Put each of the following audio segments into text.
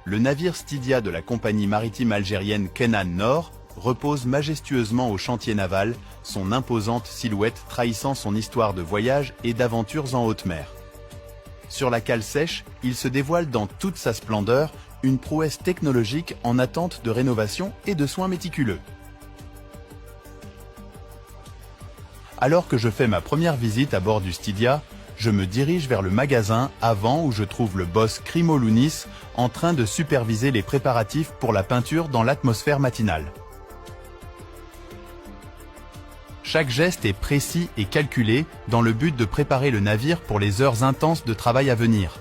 le navire Stydia de la compagnie maritime algérienne Kenan Nord repose majestueusement au chantier naval, son imposante silhouette trahissant son histoire de voyage et d'aventures en haute mer. Sur la cale sèche, il se dévoile dans toute sa splendeur, une prouesse technologique en attente de rénovation et de soins méticuleux. Alors que je fais ma première visite à bord du Stydia, je me dirige vers le magasin avant où je trouve le boss Crimo Lounis en train de superviser les préparatifs pour la peinture dans l'atmosphère matinale. Chaque geste est précis et calculé dans le but de préparer le navire pour les heures intenses de travail à venir.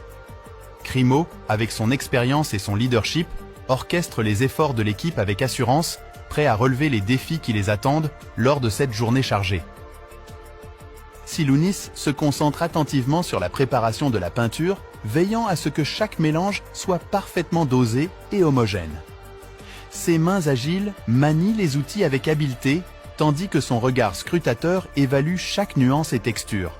Crimo, avec son expérience et son leadership, orchestre les efforts de l'équipe avec assurance, prêt à relever les défis qui les attendent lors de cette journée chargée. Lounis se concentre attentivement sur la préparation de la peinture, veillant à ce que chaque mélange soit parfaitement dosé et homogène. Ses mains agiles manient les outils avec habileté, tandis que son regard scrutateur évalue chaque nuance et texture.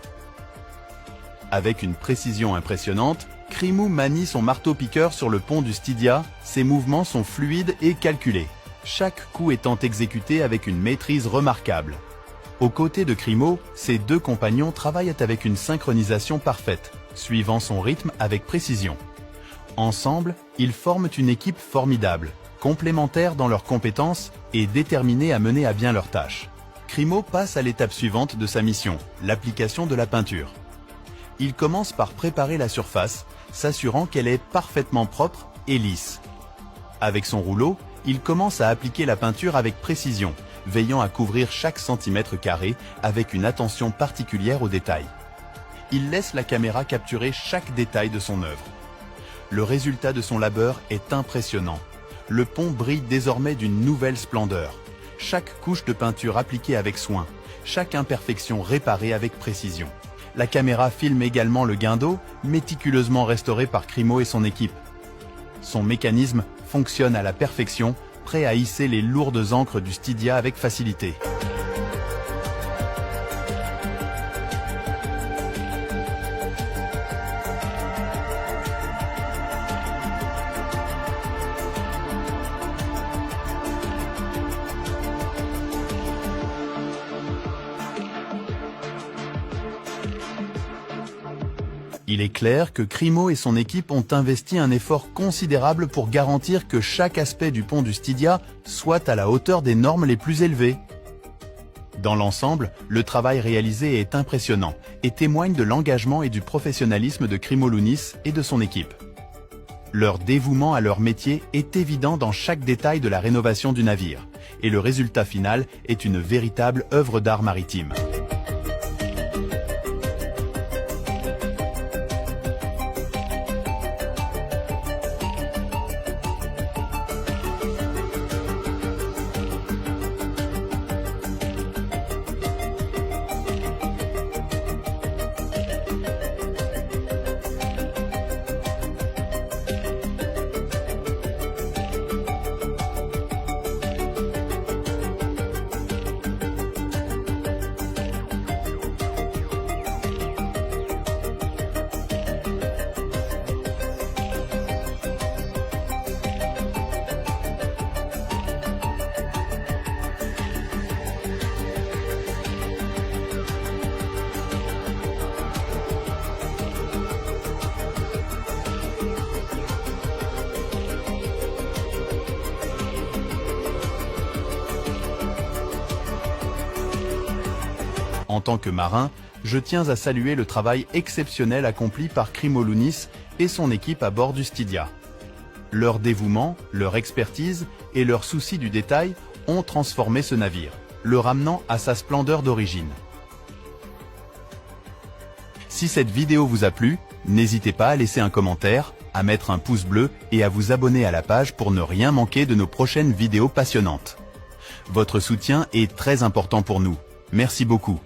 Avec une précision impressionnante, Crimo manie son marteau-piqueur sur le pont du Stydia, ses mouvements sont fluides et calculés, chaque coup étant exécuté avec une maîtrise remarquable. Aux côtés de Crimo, ses deux compagnons travaillent avec une synchronisation parfaite, suivant son rythme avec précision. Ensemble, ils forment une équipe formidable, complémentaires dans leurs compétences et déterminés à mener à bien leurs tâches. Crimo passe à l'étape suivante de sa mission, l'application de la peinture. Il commence par préparer la surface, s'assurant qu'elle est parfaitement propre et lisse. Avec son rouleau, il commence à appliquer la peinture avec précision, veillant à couvrir chaque centimètre carré avec une attention particulière aux détails. Il laisse la caméra capturer chaque détail de son œuvre. Le résultat de son labeur est impressionnant. Le pont brille désormais d'une nouvelle splendeur. Chaque couche de peinture appliquée avec soin, chaque imperfection réparée avec précision. La caméra filme également le guindeau, méticuleusement restauré par Crimo et son équipe. Son mécanisme fonctionne à la perfection, prêt à hisser les lourdes ancres du Stydia avec facilité. Il est clair que Crimo et son équipe ont investi un effort considérable pour garantir que chaque aspect du pont du Stydia soit à la hauteur des normes les plus élevées. Dans l'ensemble, le travail réalisé est impressionnant et témoigne de l'engagement et du professionnalisme de Crimo Lounis et de son équipe. Leur dévouement à leur métier est évident dans chaque détail de la rénovation du navire, et le résultat final est une véritable œuvre d'art maritime. En tant que marin, je tiens à saluer le travail exceptionnel accompli par Crimo Lounis et son équipe à bord du Stydia. Leur dévouement, leur expertise et leur souci du détail ont transformé ce navire, le ramenant à sa splendeur d'origine. Si cette vidéo vous a plu, n'hésitez pas à laisser un commentaire, à mettre un pouce bleu et à vous abonner à la page pour ne rien manquer de nos prochaines vidéos passionnantes. Votre soutien est très important pour nous. Merci beaucoup.